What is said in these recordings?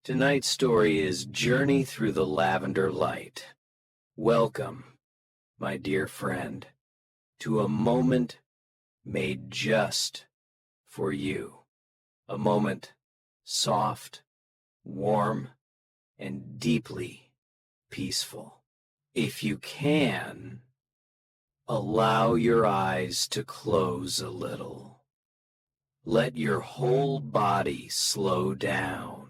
Tonight's story is Journey Through the Lavender Light. Welcome, my dear friend, to a moment made just for you. A moment soft, warm, and deeply peaceful. If you can, allow your eyes to close a little. Let your whole body slow down.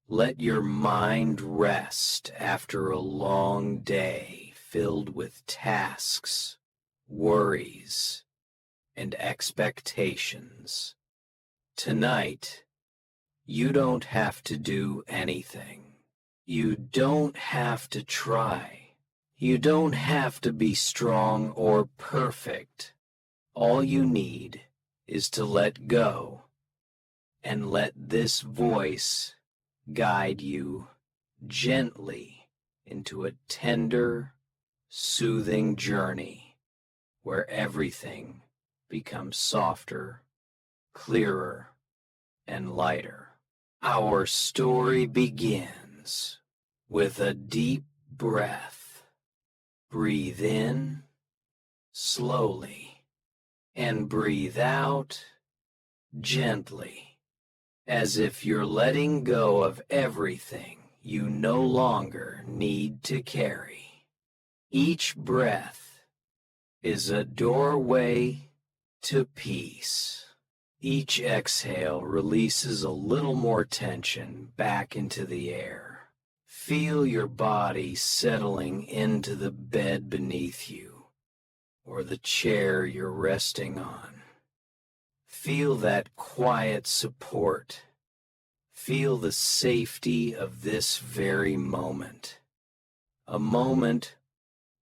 Let your mind rest after a long day filled with tasks, worries, and expectations. Tonight, you don't have to do anything. You don't have to try. You don't have to be strong or perfect. All you need is to let go and let this voice guide you gently into a tender, soothing journey where everything becomes softer, clearer, and lighter. Our story begins with a deep breath. Breathe in slowly and breathe out gently, as if you're letting go of everything you no longer need to carry. Each breath is a doorway to peace. Each exhale releases a little more tension back into the air. Feel your body settling into the bed beneath you or the chair you're resting on. Feel that quiet support. Feel the safety of this very moment. A moment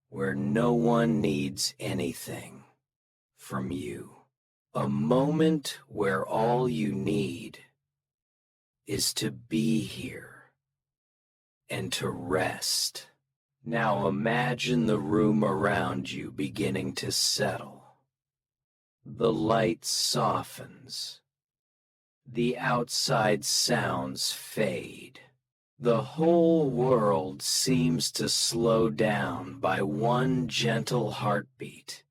where no one needs anything from you. A moment where all you need is to be here and to rest. Now imagine the room around you beginning to settle. The light softens. The outside sounds fade. The whole world seems to slow down by one gentle heartbeat,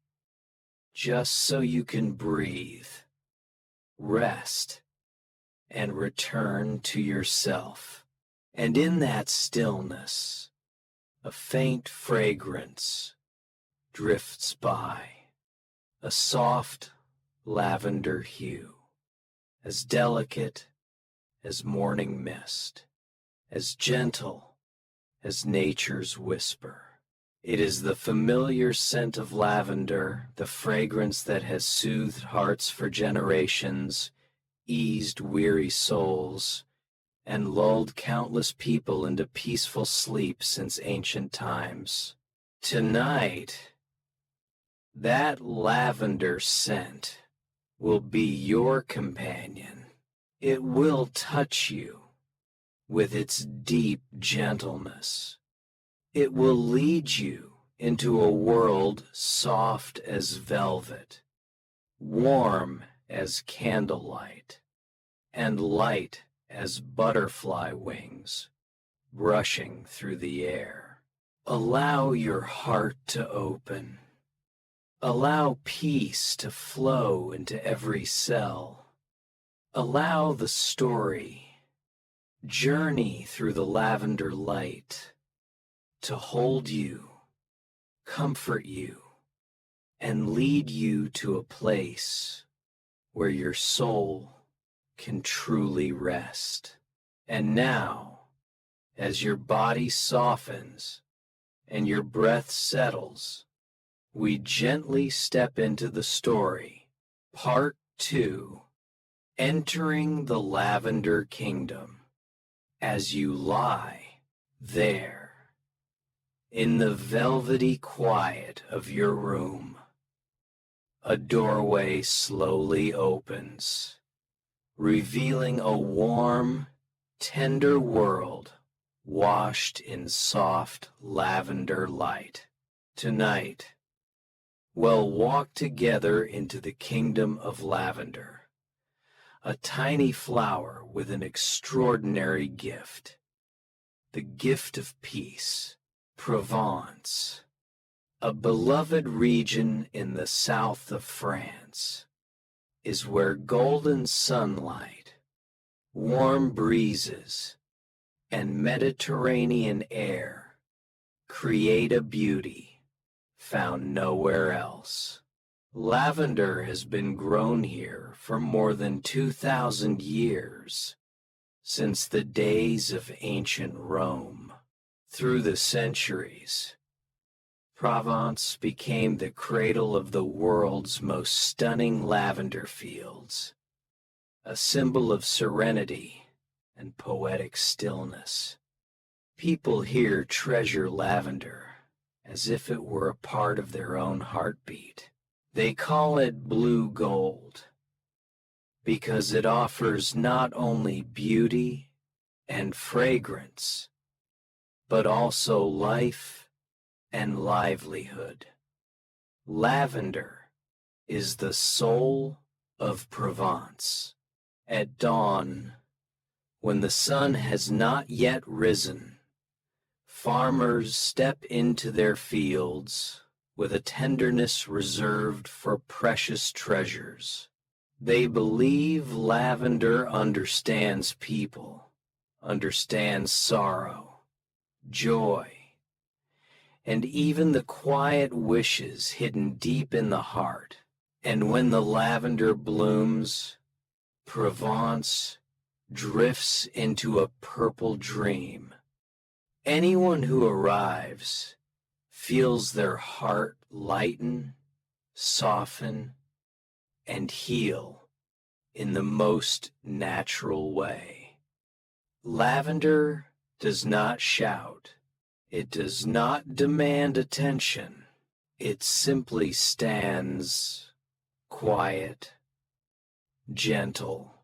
just so you can breathe, rest, and return to yourself. And in that stillness, a faint fragrance drifts by. A soft lavender hue, as delicate as morning mist, as gentle as nature's whisper. It is the familiar scent of lavender, the fragrance that has soothed hearts for generations, eased weary souls, and lulled countless people into peaceful sleep since ancient times. Tonight, that lavender scent will be your companion. It will touch you with its deep gentleness. It will lead you into a world soft as velvet, warm as candlelight, and light as butterfly wings brushing through the air. Allow your heart to open. Allow peace to flow into every cell. Allow the story, Journey Through the Lavender Light, to hold you, comfort you, and lead you to a place where your soul can truly rest. And now, as your body softens and your breath settles, we gently step into the story, Part 2, Entering the Lavender Kingdom, as you lie there, in the velvety quiet of your room. A doorway slowly opens, revealing a warm, tender world washed in soft lavender light. Tonight, we'll walk together into the kingdom of lavender, a tiny flower with an extraordinary gift, the gift of peace. Provence, a beloved region in the south of France, is where golden sunlight, warm breezes, and Mediterranean air create a beauty found nowhere else. Lavender has been grown here for more than 2,000 years, since the days of ancient Rome. Through the centuries, Provence became the cradle of the world's most stunning lavender fields, a symbol of serenity and poetic stillness. People here treasure lavender as if it were a part of their own heartbeat. They call it blue gold because it offers not only beauty and fragrance, but also life and livelihood. Lavender is the soul of Provence. At dawn, when the sun has not yet risen, farmers step into their fields with a tenderness reserved for precious treasures. They believe lavender understands people, understands sorrow, joy, and even the quiet wishes hidden deep in the heart. And when the lavender blooms, Provence drifts into a purple dream. Anyone who arrives feels their heart lighten, soften, and heal in the most natural way. Lavender does not shout. It does not demand attention. It simply stands quiet, gentle,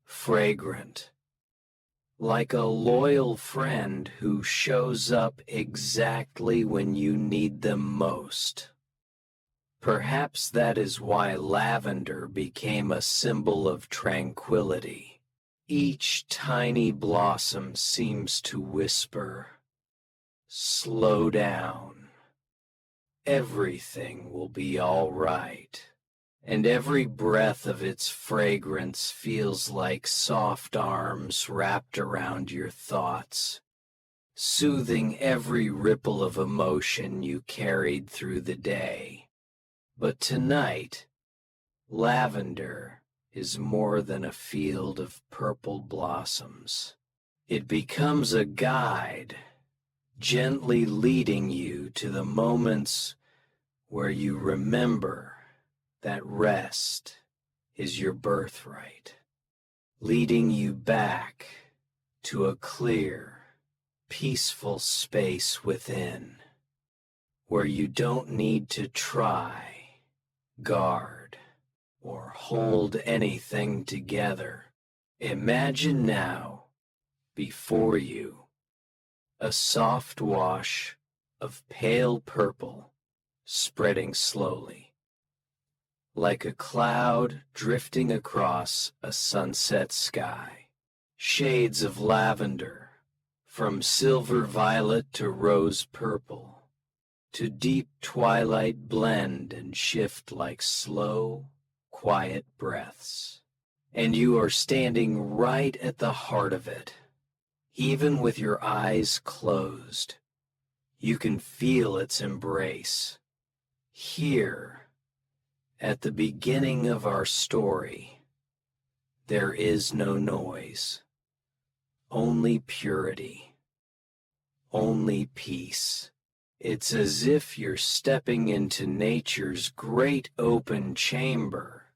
fragrant, like a loyal friend who shows up exactly when you need them most. Perhaps that is why lavender became a symbol of tranquility. Each tiny blossom seems to whisper, "Slow down. Everything will be all right." And every breath of its fragrance feels like soft arms wrapped around your thoughts, soothing every ripple of emotion you carried through the day. But tonight, lavender is more than a field of purple blossoms. It becomes a guide, gently leading you to the moments where you remember that rest is your birthright, leading you back to a clear, peaceful space within, where you don't need to try, guard, or hold anything together. Imagine now, before you, a soft wash of pale purple spreading slowly, like a cloud drifting across a sunset sky. Shades of lavender, from silver violet to rose purple, to deep twilight, blend and shift like slow, quiet breaths. And you are standing right at the heart of it. Even with your eyes closed, you can feel its embrace. Here, at the beginning of our story, there is no noise, only purity, only peace. It's as if you're stepping into nature's great open chamber,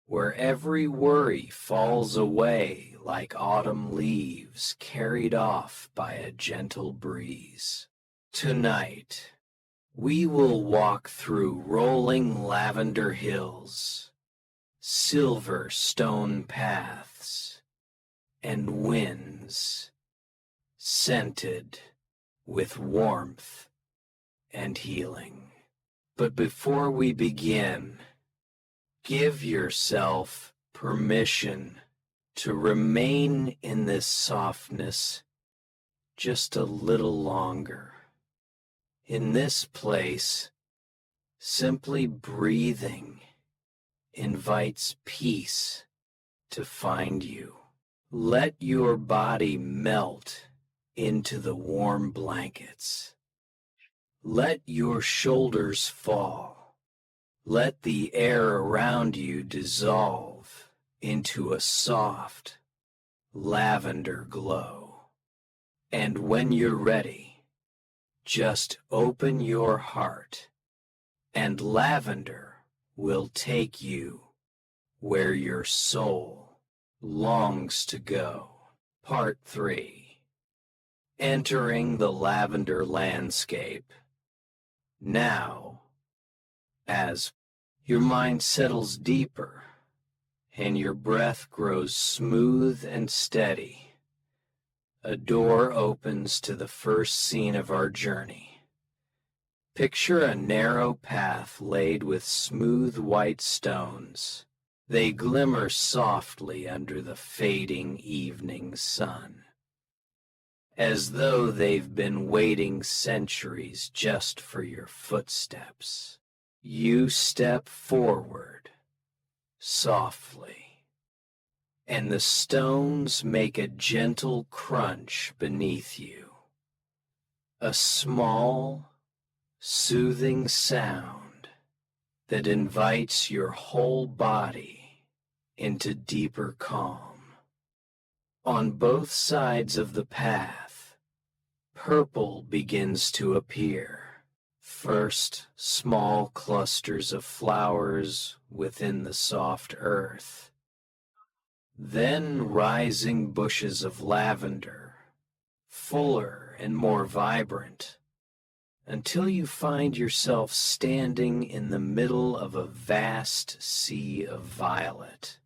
where every worry falls away like autumn leaves carried off by a gentle breeze. Tonight, we will walk through rolling lavender hills, silver stone paths, and winds scented with warmth and healing. But before we begin, give yourself permission to remain in this softness just a little longer. In this place, simply breathing invites peace to find you. Let your body melt into the warm blankets. Let your shoulders fall. Let the air around you dissolve into a soft lavender glow. And when you're ready, just open your heart, and lavender will take you where your soul longs to go. Part 3. Entering the lavender landscape. Now, as your mind settles deeper and your breath grows smooth and steady, a door opens to the first scene of our journey. Picture a narrow path laid with smooth white stones. They glimmer softly under the fading evening sun, as though they've been waiting centuries just for your footsteps. You step forward softly, and the stones make a gentle crunch beneath you. A small, soothing sound that invites your whole body into deeper calm. On both sides of the path, purple begins to appear. First, small clusters of flowers within the soft earth. Then rising bushes of lavender, fuller and more vibrant, until you find yourself standing in the middle of a vast sea of violet.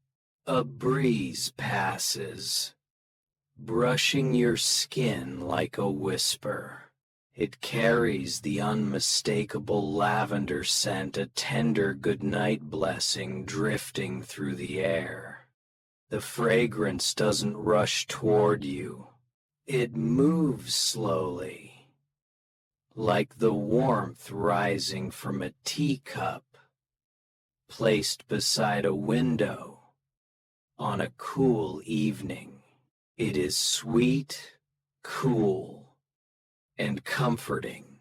A breeze passes, brushing your skin like a whisper. It carries the unmistakable lavender scent, a tender goodnight blessing drifting through the air. The fragrance doesn't rush toward you. It moves slowly, like the warmth rising from a teacup placed beside a window on a cool evening. It is sweet, cool, and comforting,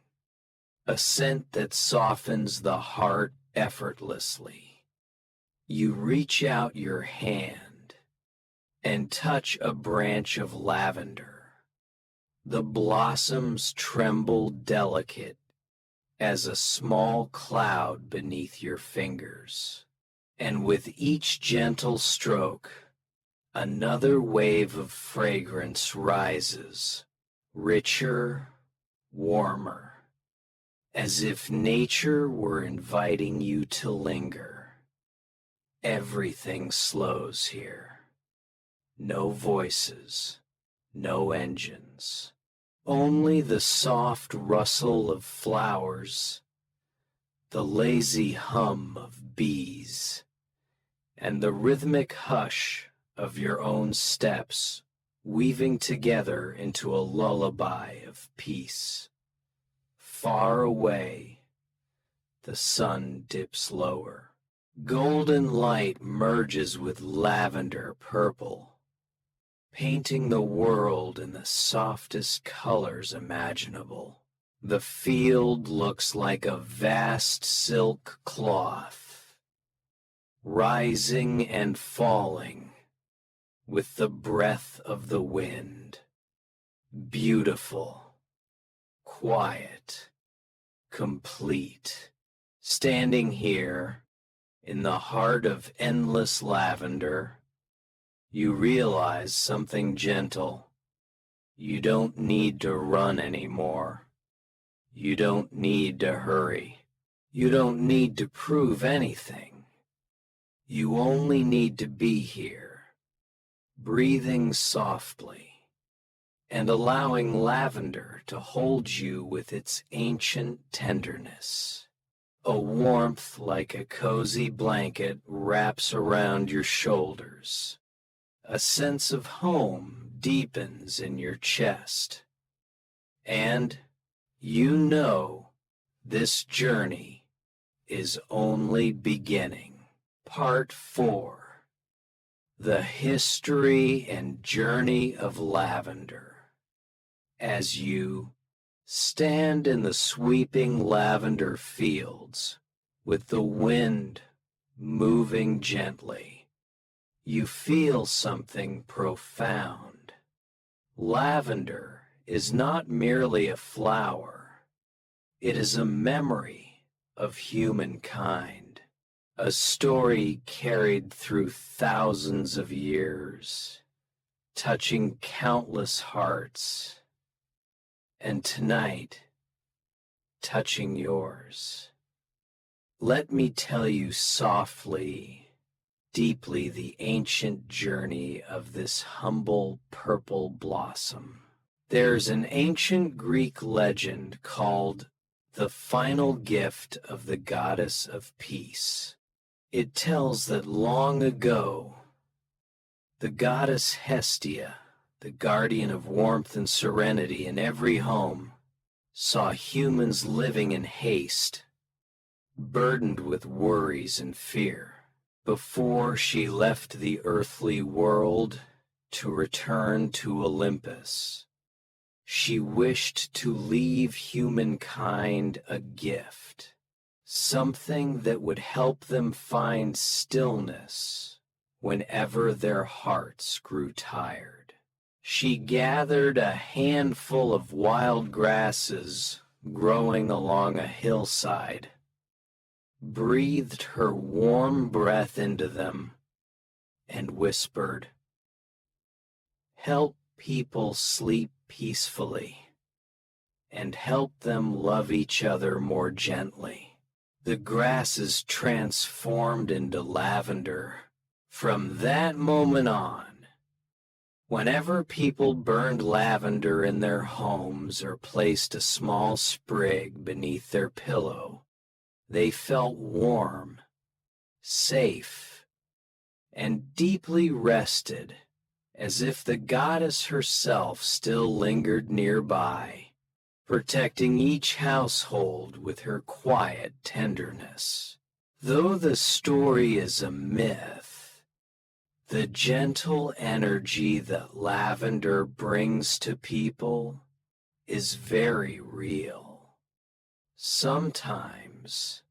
a scent that softens the heart effortlessly. You reach out your hand and touch a branch of lavender. The blossoms tremble delicate as a small cloud beneath your fingers. And with each gentle stroke, another wave of fragrance rises, richer, warmer, as if nature were inviting you to linger. Everything slows here. No voices, no engines, only the soft rustle of flowers, the lazy hum of bees, and the rhythmic hush of your own steps weaving together into a lullaby of peace. Far away, the sun dips lower. Golden light merges with lavender purple, painting the world in the softest colors imaginable. The field looks like a vast silk cloth, rising and falling with the breath of the wind. Beautiful, quiet, complete. Standing here in the heart of endless lavender, you realize something gentle. You don't need to run anymore. You don't need to hurry. You don't need to prove anything. You only need to be here, breathing softly, and allowing lavender to hold you with its ancient tenderness. A warmth like a cozy blanket wraps around your shoulders. A sense of home deepens in your chest. And you know this journey is only beginning. Part 4. The History and Journey of Lavender. As you stand in the sweeping lavender fields, with the wind moving gently, you feel something profound. Lavender is not merely a flower, it is a memory of humankind, a story carried through thousands of years, touching countless hearts, and tonight, touching yours. Let me tell you softly, deeply the ancient journey of this humble purple blossom. There's an ancient Greek legend called the final gift of the goddess of peace. It tells that long ago, the goddess Hestia, the guardian of warmth and serenity in every home, saw humans living in haste, burdened with worries and fear. Before she left the earthly world to return to Olympus, she wished to leave humankind a gift, something that would help them find stillness whenever their hearts grew tired. She gathered a handful of wild grasses growing along a hillside, breathed her warm breath into them, and whispered, "Help people sleep peacefully, and help them love each other more gently." The grasses transformed into lavender. From that moment on, whenever people burned lavender in their homes or placed a small sprig beneath their pillow, they felt warm, safe, and deeply rested, as if the goddess herself still lingered nearby, protecting each household with her quiet tenderness. Though the story is a myth, the gentle energy that lavender brings to people is very real. Sometimes,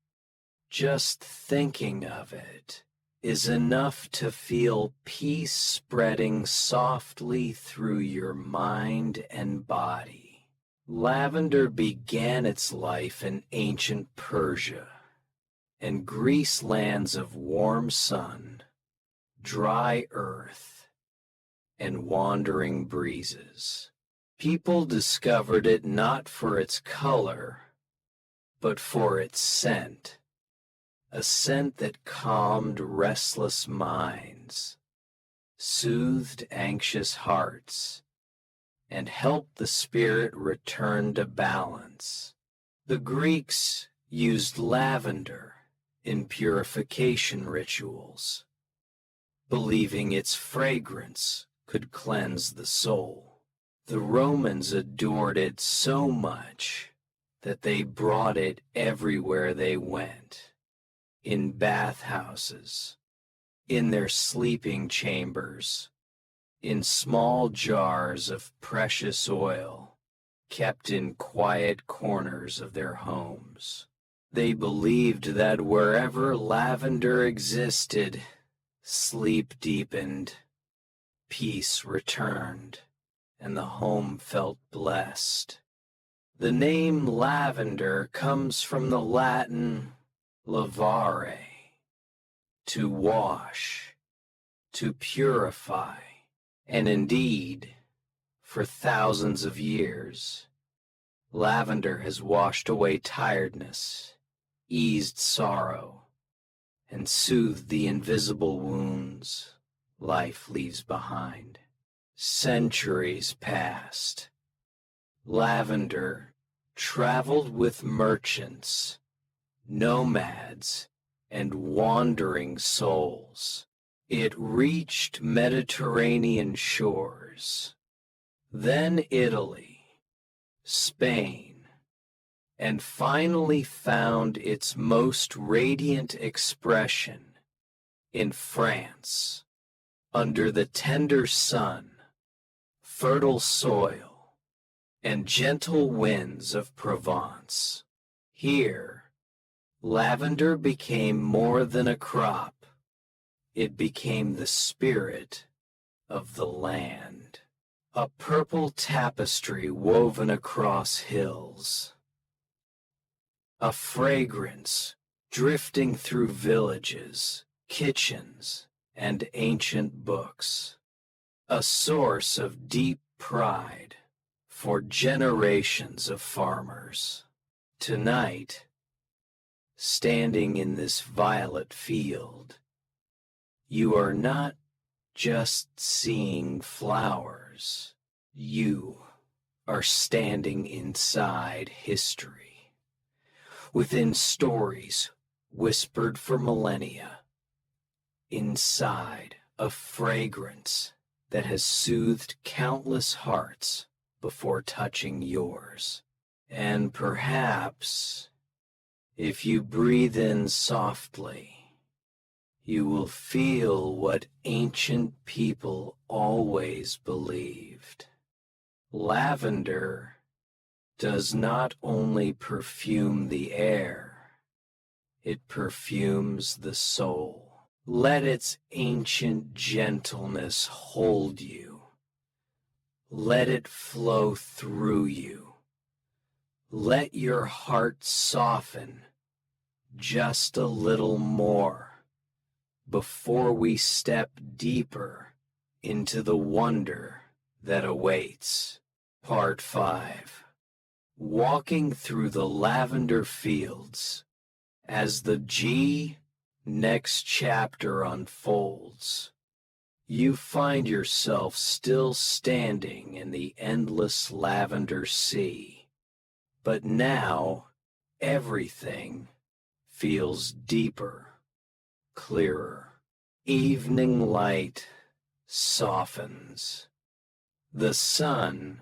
just thinking of it is enough to feel peace spreading softly through your mind and body. Lavender began its life in ancient Persia and Greece, lands of warm sun, dry earth, and wandering breezes. People discovered it not for its color, but for its scent, a scent that calmed restless minds, soothed anxious hearts, and helped the spirit return to balance. The Greeks used lavender in purification rituals, believing its fragrance could cleanse the soul. The Romans adored it so much that they brought it everywhere they went, in bathhouses, in their sleeping chambers, in small jars of precious oil, kept in quiet corners of their homes. They believed that wherever lavender existed, sleep deepened, peace returned, and the home felt blessed. The name lavender comes from the Latin lavare, to wash, to purify, and indeed, for thousands of years, lavender has washed away tiredness, eased sorrow, and soothed the invisible wounds life leaves behind. Centuries passed. Lavender traveled with merchants, nomads, and wandering souls. It reached Mediterranean shores, then Italy, Spain, and finally found its most radiant expression in France, under the tender sun, fertile soil, and gentle winds of Provence. Here, lavender became more than a crop. It became the spirit of the land, a purple tapestry woven across hills, a fragrance drifting through villages, kitchens, and ancient books, a source of deep pride for generations of farmers. Tonight, standing in this violet field, you are not just seeing flowers. You are standing inside history, within stories whispered for millennia, inside a fragrance that has soothed countless hearts before touching yours. And perhaps, if you breathe in softly, you will feel what ancient people always believed. Lavender does not only perfume the air, it perfumes the soul. Let its ancient gentleness hold you. Let it flow through you. Let your heart soften just a little more before we step deeper into the wonder that awaits. Part 5. Walking through the lavender fields. As the next chapter unfolds, you find yourself still standing in the endless lavender sea. But now, everything feels deeper, clearer. Evening light softens. The sun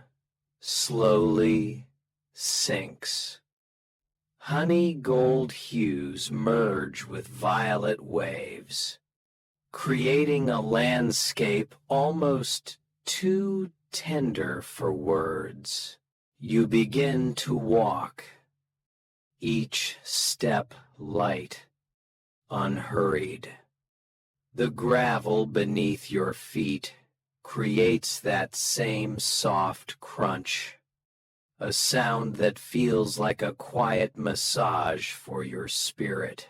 slowly sinks. Honey gold hues merge with violet waves, creating a landscape almost too tender for words. You begin to walk, each step light, unhurried. The gravel beneath your feet creates that same soft crunch, a sound that feels like a quiet massage for your spirit,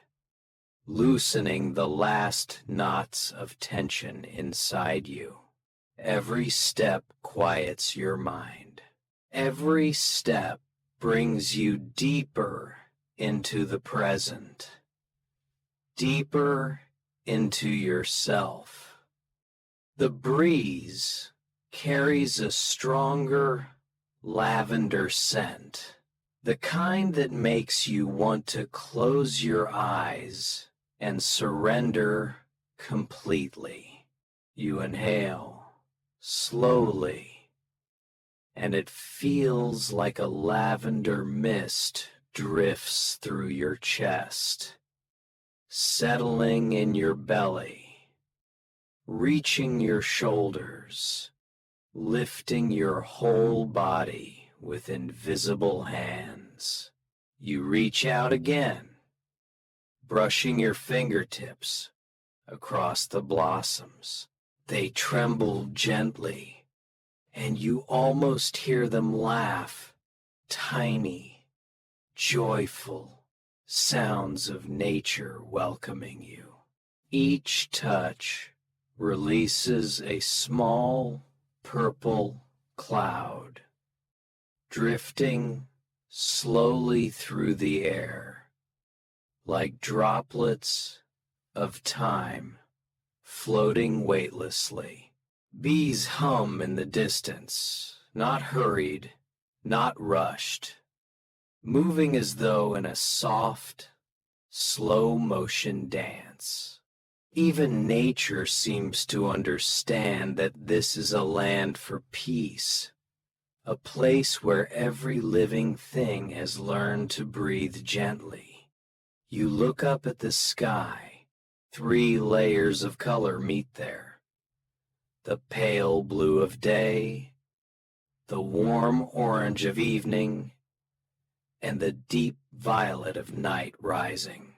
loosening the last knots of tension inside you. Every step quiets your mind. Every step brings you deeper into the present, deeper into yourself. The breeze carries a stronger lavender scent, the kind that makes you want to close your eyes and surrender completely. You inhale slowly, and it feels like a lavender mist drifts through your chest, settling in your belly, reaching your shoulders, lifting your whole body with invisible hands. You reach out again, brushing your fingertips across the blossoms. They tremble gently, and you almost hear them laugh, tiny, joyful sounds of nature welcoming you. Each touch releases a small purple cloud, drifting slowly through the air, like droplets of time floating weightlessly. Bees hum in the distance, not hurried, not rushed, moving as though in a soft, slow motion dance. Even nature seems to understand that this is a land for peace, a place where every living thing has learned to breathe gently. You look up at the sky. 3 layers of color meet there. The pale blue of day, the warm orange of evening, and the deep violet of night rising,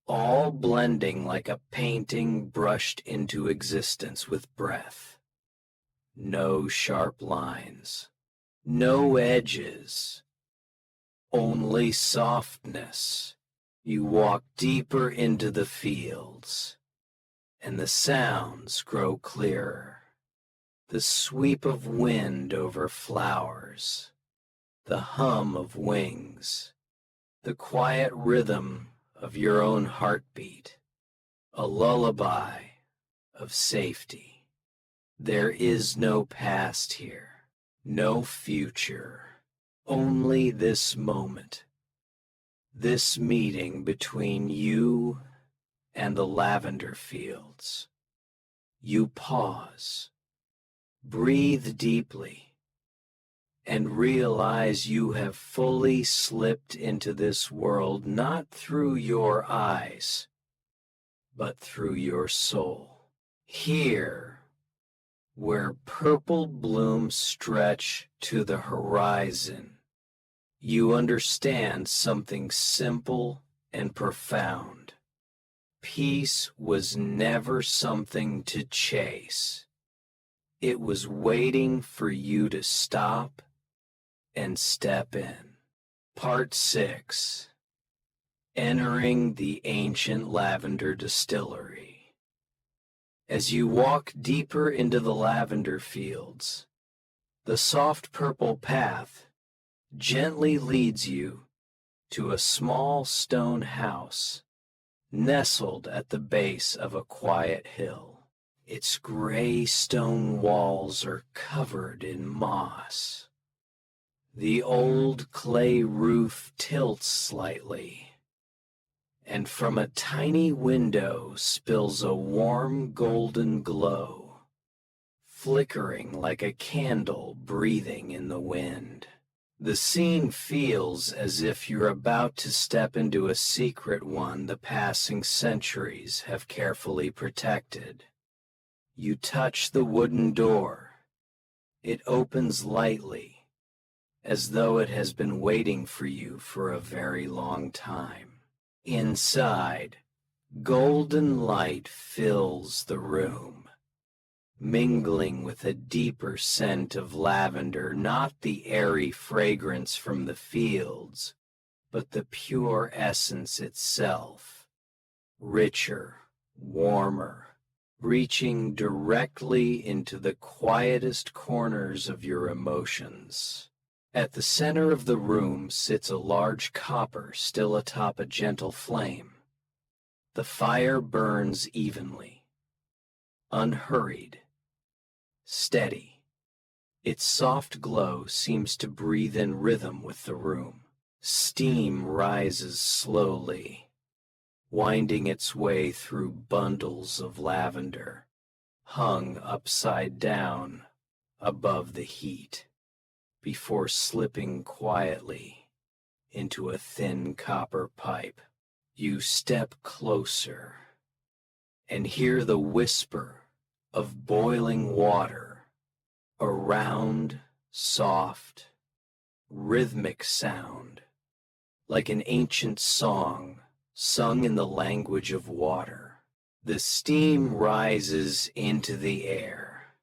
all blending like a painting brushed into existence with breath. No sharp lines, no edges, only softness. You walk deeper into the fields, and the sounds grow clearer. The sweep of wind over flowers, the hum of wings, the quiet rhythm of your own heartbeat, a lullaby of safety. There is no past here, no future, only this moment, this meeting between you and the lavender fields. You pause, breathe deeply, and realize you have fully slipped into this world not through your eyes, but through your soul. Here, where purple blooms stretch to the horizon, you understand something simple and profound. Peace was never something to chase. It was waiting for you to stop and step in. Part 6. Entering the ancient lavender distillery. As you walk deeper into the lavender fields, the soft purple path gently leads you to a small stone house nestled at the base of a quiet hill. Its gray stone walls are covered in moss. The old clay roof tilts slightly, and from a tiny window spills a warm golden glow, flickering like a candle breathing in the wind. The scene feels as if you're about to step into a secret one the passing centuries have carefully protected. You touch the wooden door. It opens lightly, as though it has been waiting for you for a very long time. Inside, golden light fills the room, mingling with a deeper scent of lavender, not the airy fragrance from the fields, but the pure essence itself, richer, warmer, reaching directly into the quietest corners of your emotions. At the center of the room sits a large copper still atop a gentle flame. The fire burns evenly, unhurried, steady. Its soft glow seems to breathe in rhythm with the room. Steam rises slowly, winding its way through bundles of lavender, hung upside down above the heat, before slipping quietly into a thin copper pipe. You step closer and hear the whisper of boiling water, a round, soft, rhythmic sound, like an ancient song sung in the language of water. The steam rises into the air,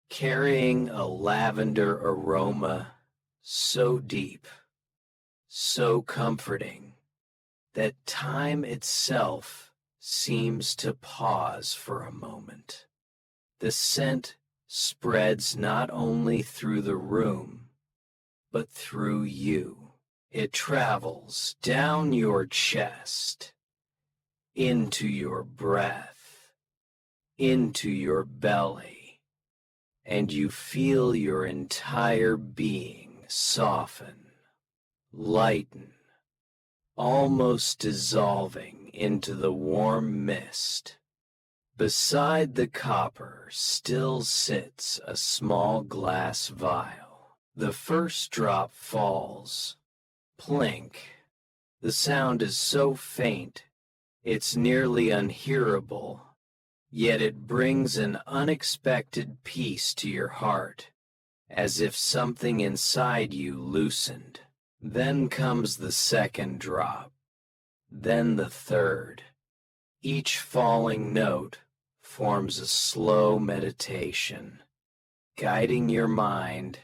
carrying a lavender aroma so deep, so comforting, that time itself seems to pause for a moment. The scent spreads not only through the room, but through you. It travels down your chest, into your breath, into your belly, and you feel your entire being soften, lighten, almost dissolving into the warm mist. Beside the copper still sits a small glass vial. The first drop falls. Plink. The sound is so faint, it's nearly unhearable, yet it brings an unexpected peace to your heart, as if something inside you loosened. Then comes the second drop, then the third. Each falling note forms a slow meditation, guiding your mind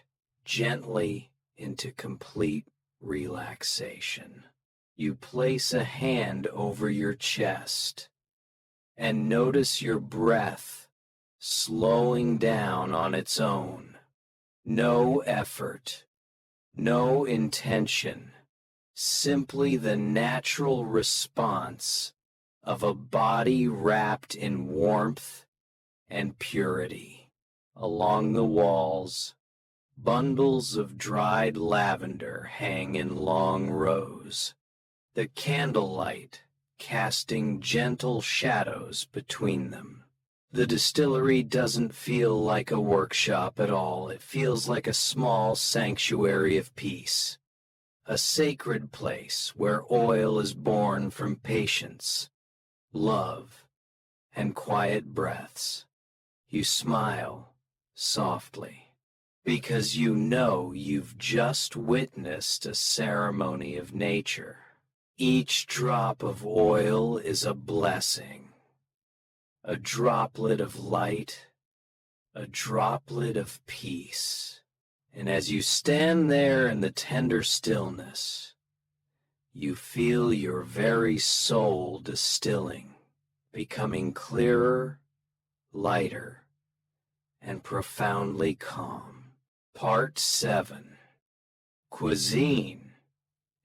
gently into complete relaxation. You place a hand over your chest and notice your breath slowing down on its own. No effort, no intention, simply the natural response of a body wrapped in warmth and purity. Along the walls, bundles of dried lavender hang in long rows, the candlelight casting gentle shadows between them. The distillery doesn't feel like a workshop at all. It feels like a small sanctuary of peace, a sacred place where oil is born from patience, love, and quiet breaths. You smile softly, because you know you've just witnessed a ceremony of nature. Each drop of oil is a blessing, a droplet of light, a droplet of peace. And as you stand there in the tender stillness, you feel your very soul distilling, becoming clearer, lighter, and profoundly calm. Part 7. Cuisine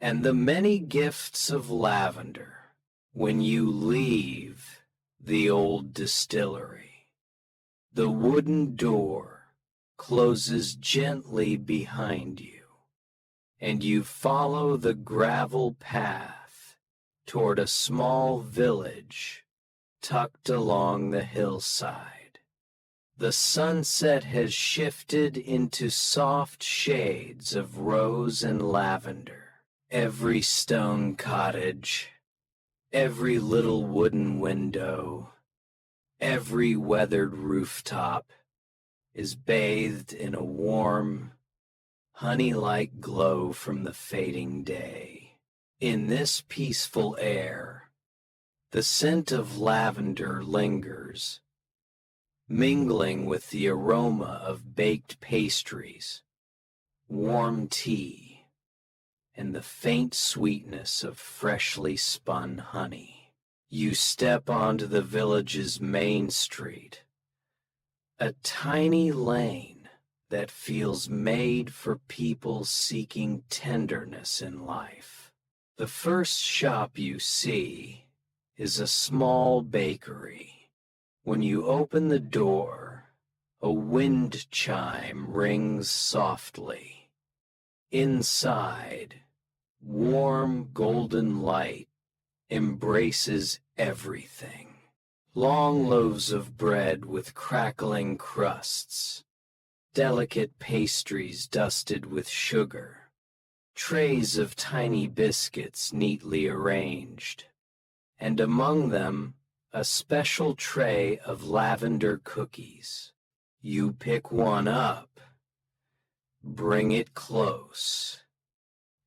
and the many gifts of lavender when you leave the old distillery. The wooden door closes gently behind you, and you follow the gravel path toward a small village tucked along the hillside. The sunset has shifted into soft shades of rose and lavender. Every stone cottage, every little wooden window, every weathered rooftop is bathed in a warm, honey-like glow from the fading day. In this peaceful air, the scent of lavender lingers, mingling with the aroma of baked pastries, warm tea, and the faint sweetness of freshly spun honey. You step onto the village's main street, a tiny lane that feels made for people seeking tenderness in life. The first shop you see is a small bakery. When you open the door, a wind chime rings softly. Inside, warm golden light embraces everything. Long loaves of bread with crackling crusts, delicate pastries dusted with sugar, trays of tiny biscuits neatly arranged, and among them a special tray of lavender cookies. You pick one up, bring it close,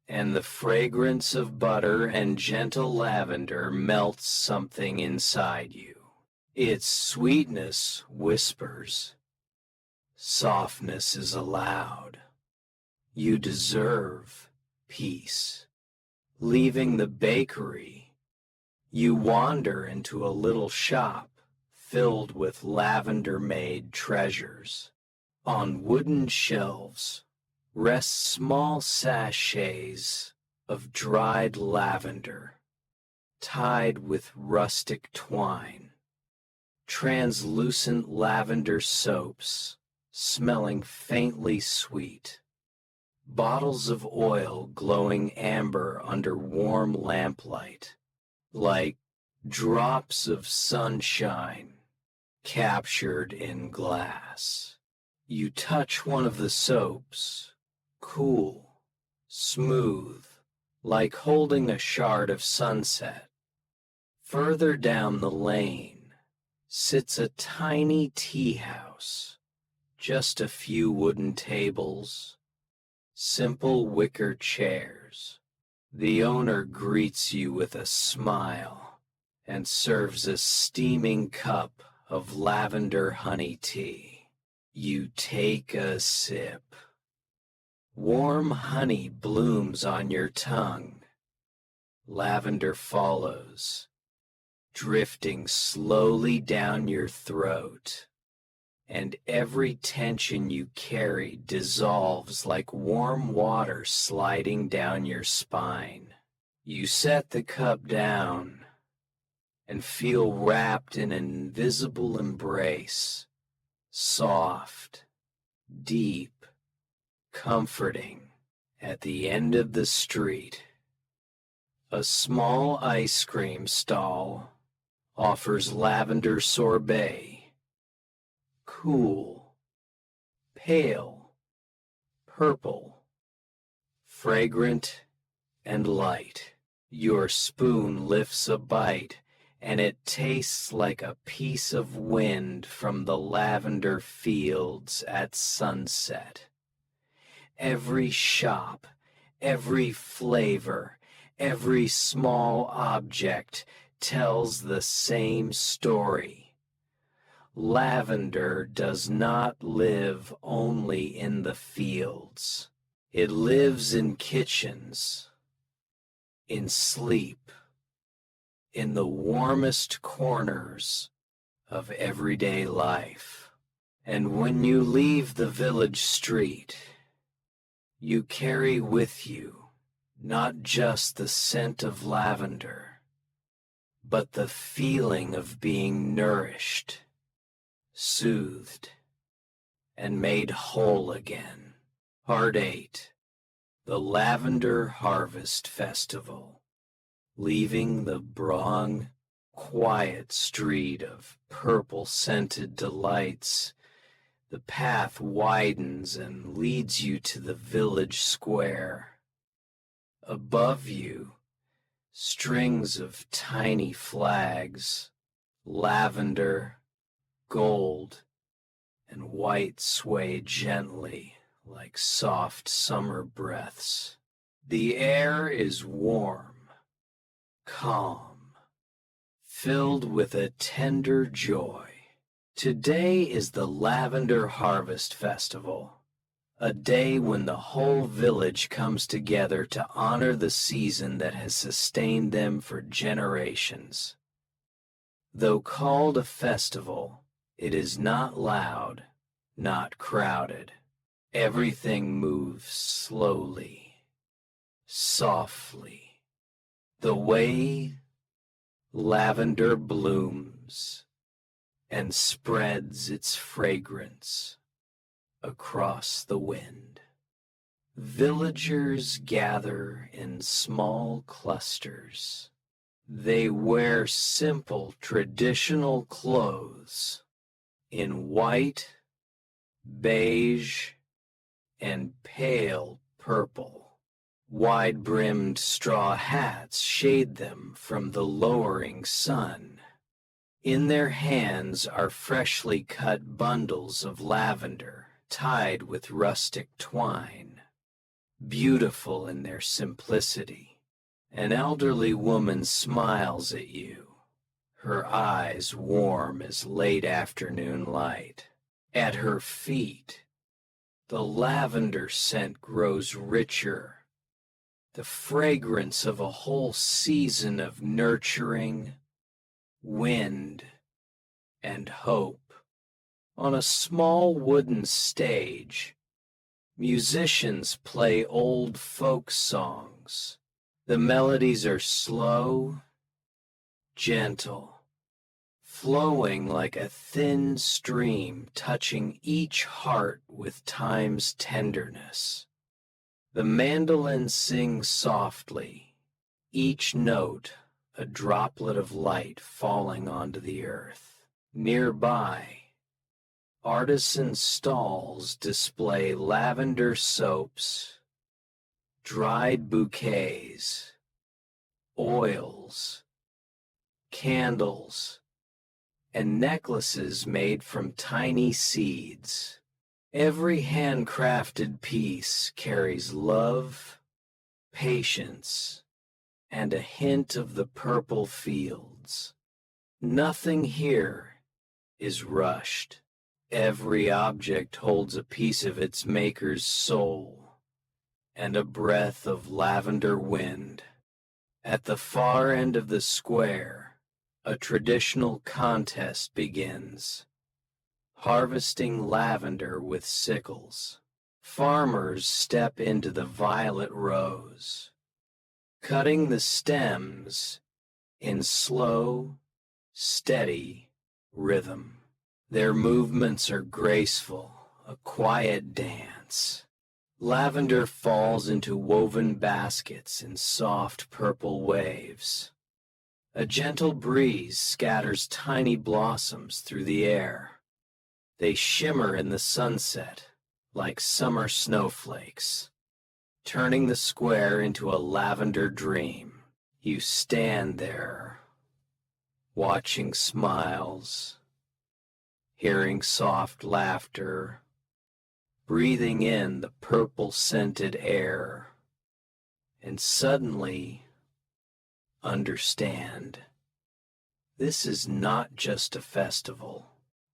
and the fragrance of butter and gentle lavender melts something inside you. Its sweetness whispers, softness is allowed. You deserve peace. Leaving the bakery, you wander into a little shop filled with lavender-made treasures. On wooden shelves rest small sachets of dried lavender, tied with rustic twine, translucent lavender soaps smelling faintly sweet, bottles of oil glowing amber under warm lamplight, like drops of sunshine captured in glass. You touch one of the soaps, cool, smooth, like holding a shard of sunset. Further down the lane sits a tiny tea house, just a few wooden tables, simple wicker chairs. The owner greets you with a smile and serves a steaming cup of lavender honey tea. You take a sip. Warm honey blooms on your tongue. Lavender follows, drifting slowly down your throat, and every tension you carry dissolves like warm water sliding down your spine. You set the cup down and feel wrapped in an invisible embrace, soft, deep, comforting. At the end of the street, a small ice cream stall offers lavender sorbet, cool, pale, purple, fragrant, and light. Your spoon lifts a bite, and it tastes like a piece of wind from the lavender fields at sunset. Every shop, every flavor, every small object tells the same story. Lavender does not live only in the fields. It lives in kitchens, in sleep, in the warmest corners of everyday life. And when you leave the village street, you carry with you not just the scent of lavender, but the feeling of being nourished, soothed, and made whole again. Part 8. The Lavender Harvest Festival. Leaving the broad, quiet street of purple-scented delights, the path widens and leads you to the village square. Above you, strings of tiny flags, lavender, gold, and white sway gently like soft summer breaths. The air is warm, calm, filled with a tender joy. Today is the Lavender Harvest Festival, a day when the whole village comes together to honor the season that has sustained them for generations. Though called a festival, it is not loud, not crowded. Everything moves slowly, softly, the way lavender blooms and spreads its fragrance across the wind. Villagers gather in small clusters. They wear simple traditional clothes in white, beige, and pale purple. Wide-brimmed straw hats shade them from the lowering sun. In their hands are freshly cut bundles of lavender tied with rustic twine, beautiful in their simplicity. An elderly woman smiles at you, her eyes warm as late afternoon light. At her feet, the lavender scent grows richer, the fragrance of a whole season of nurturing, wind, and hope. On a small wooden stage, musicians play old folk songs. The melodies are slow, gentle, flowing like a thin stream touching each heart with time's tenderness. The mandolin sings softly, each note a droplet of light falling onto the earth. Nearby, artisan stalls display lavender soaps, dried bouquets, oils, candles, and necklaces made from tiny seeds. Every handcrafted piece carries love, patience, and a hint of the purple fields. Nothing here is rushed. Every object holds a piece of its maker's soul and a breath of lavender wind. At the far end of the square, a traditional contest begins. Harvesting lavender with sickles. Farmers step into the violet rows, cutting the stems in slow, steady rhythm. Their movements are graceful, a quiet dance. Lavender falls into woven baskets in soft purple waves. A gentle breeze scatters tiny blossoms through the air. They shimmer in the sunset like summer snowflakes, turning the square into a lavender dream. You stand there, watching smiles, hearing soft laughter, breathing in the purple-scented air, and suddenly understand this is not just a festival.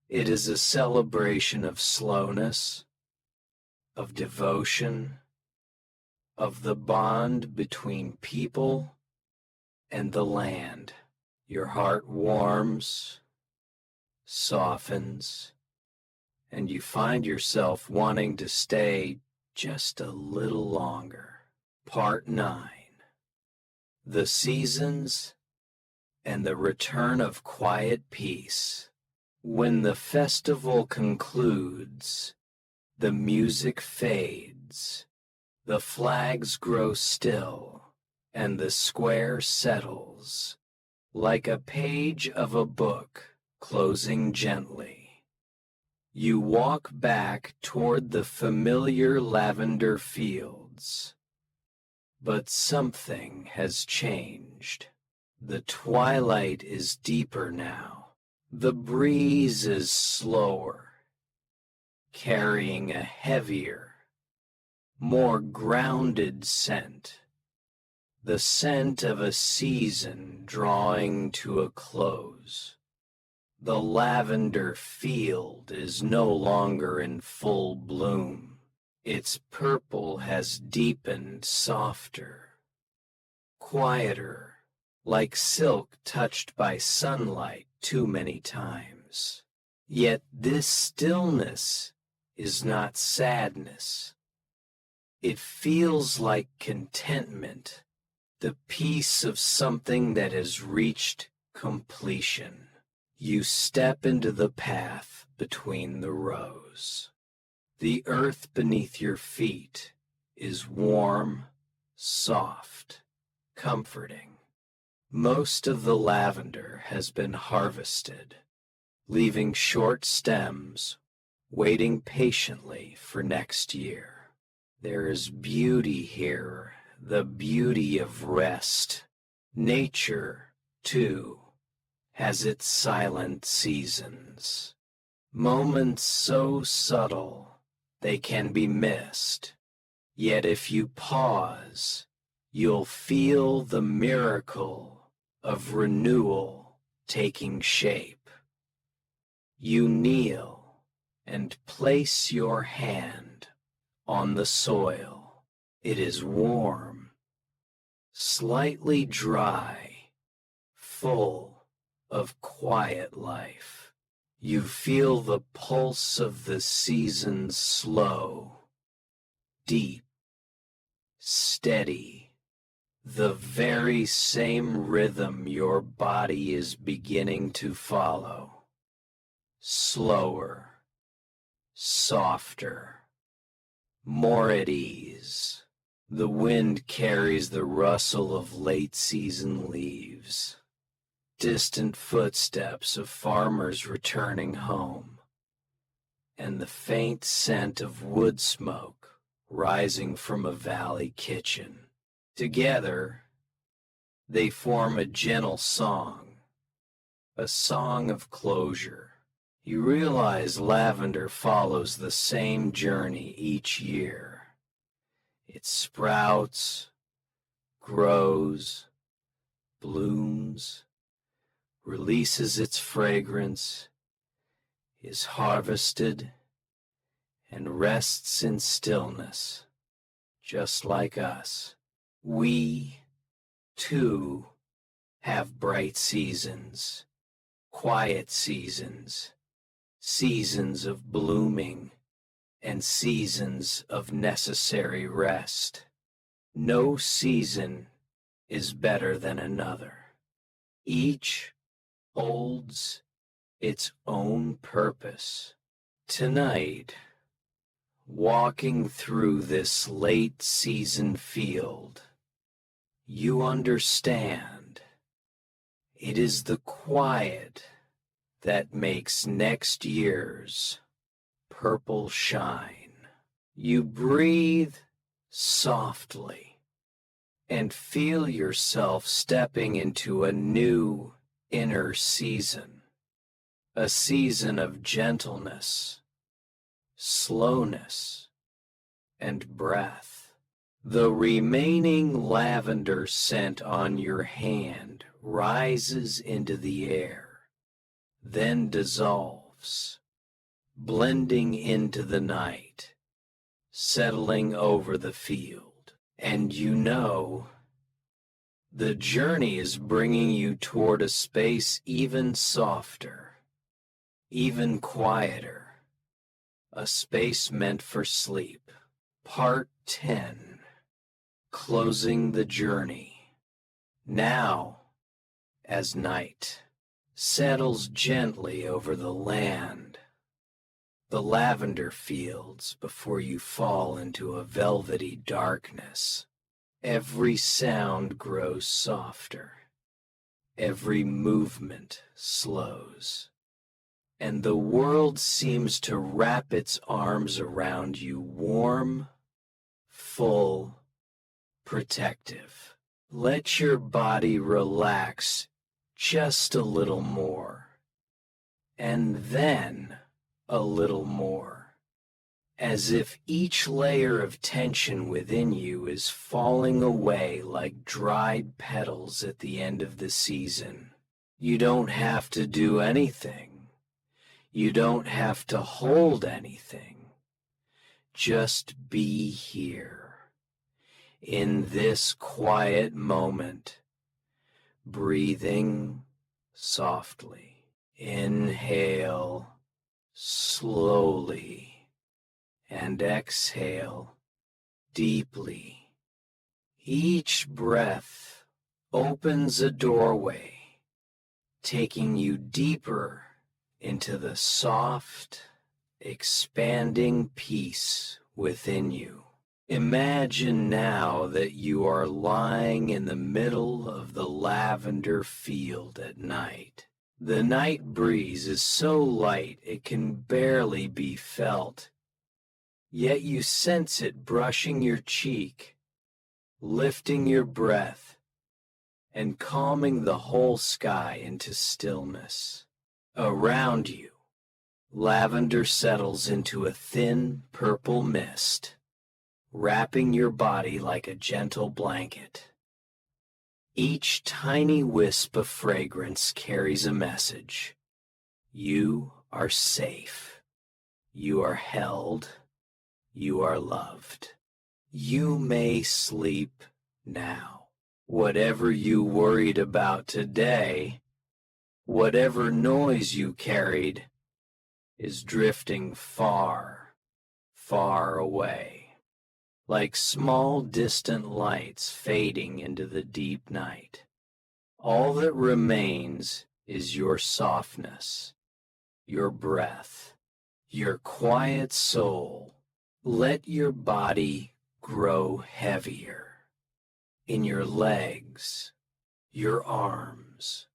It is a celebration of slowness, of devotion, of the bond between people and the land. Your heart warms, softens, and you find yourself wanting to stay just a little longer. Part 9. The Seasons and the Return of Quiet Peace. When the festival concludes, the music fades, the flags grow still, and the square settles, like a page of a book closing gently. You walk back toward the familiar lavender fields, but something has changed. The twilight is deeper now. The breeze is slower, carrying a heavier, more grounded scent. The scent of a season drawing to a close. The lavender field is no longer in full bloom. Its purple has deepened softer, quieter, like silk touched by sunlight too many times. Yet this stillness is not sadness. It feels like contentment, the peace of something that has reached completion. You step into the path between the rows. The earth beneath your feet is warm, soft, comforting. Most of the lavender has been harvested, leaving short stems, waiting patiently for next year. There is beauty here, the beauty of rest. Nature, too, has its silent seasons. Moments so subtle they can be missed. Yet if you pause, you'll feel the miracle of renewal taking shape. You kneel and place your hand on the soil. It is warm, slightly dry, full of quiet life. You feel the pulse of the seasons slow, deep, steady. The very same rhythm your body is beginning to follow. Slower, softer, more at ease. The wind carries the rustle of late-season leaves, distant footsteps of farmers returning home, and the faint scent of wood smoke rising from a valley kitchen. Together, they form a gentle song, a song of closure. You realize lavender follows the same journey each year. It sprouts, grows, blooms, releases its fragrance, is harvested, and rests in stillness, just like us. We, too, have bright seasons, quiet seasons, seasons of blooming, and seasons of necessary rest. No season is better than another. Each holds its own purpose. Tonight, walking through this late season field, you understand it is the quiet that makes next year's purple shine. You breathe softly and feel yourself stepping into a new inner season, a season of gentleness, slowness, and breath. The remaining lavender scent on your hand rises into the air, then dissolves, blending into the night, settling over the field. And you know, the journey is bringing you toward a space even softer, even quieter, a space meant for sleep. Part 10. Closing the journey. Now, as night settles gently over the land, the lavender fields before you fall into a velvety darkness, every sound grows softer, every movement slows, and the world seems to wrap its arms around you, warm, full, protective. Let your body relax just a little more, and then a little more, as if each layer of tension within you is falling away like dried petals at the end of the season. You don't have to do anything. You don't have to hold anything. Just be here, in this quiet moment, breathing softly. Inhale slowly and exhale deeply. Each breath opens a doorway, taking you deeper into the soft, expanding peace within you. Imagine now that you are lying in the middle of the lavender field at night. The night breeze is so light it can barely be felt, yet you sense it brushing your cheek, lifting your breath, and calming the whole sky into stillness. Around you, lavender settles into a thin purple mist, wrapping your body like a gentle blanket. Each tiny wisp of fragrance carries a message. You are safe. You are held. You are loved. You may sleep now. Whatever you worried about today, whatever noise you carried, is drifting far, far away, like small distant lights fading into the deep night. All that remains is your softness, your breath, your quiet soul. Let your body grow heavier in your legs, your arms,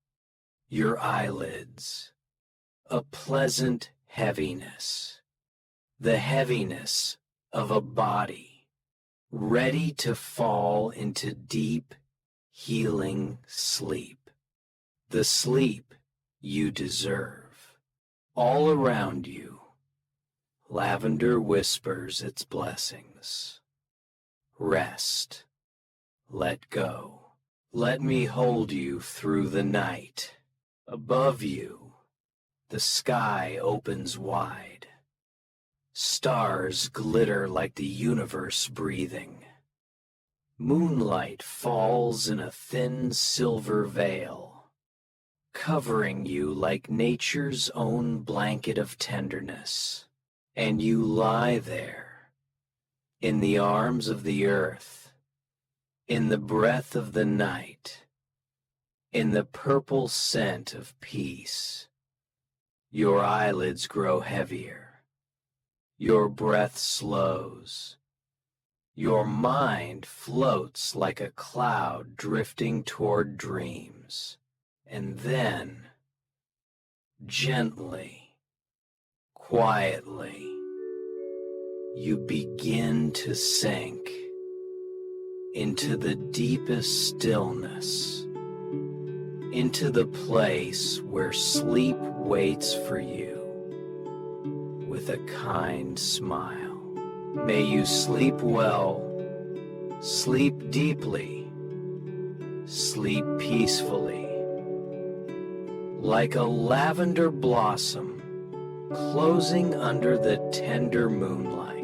your eyelids, a pleasant heaviness, the heaviness of a body ready to fall into deep, healing sleep, the sleep you deserve. All around you, lavender whispers its blessings. Rest. Let go. Let me hold you through the night. Above you, the sky opens wide. Stars glitter like the universe breathing. Moonlight falls in a thin silver veil, covering you like nature's own blanket of tenderness. And you lie there, in the arms of the earth, in the breath of the night, in the purple scent of peace. Your eyelids grow heavier, your breath slows, your mind floats like a cloud drifting toward dreams, and then, gently, quietly, you begin to sink into the deepest stillness, into the place where sleep waits for you with a kind smile. May you sleep well, sleep deeply, sleep peacefully, like a lavender blossom closing under the tender moonlight.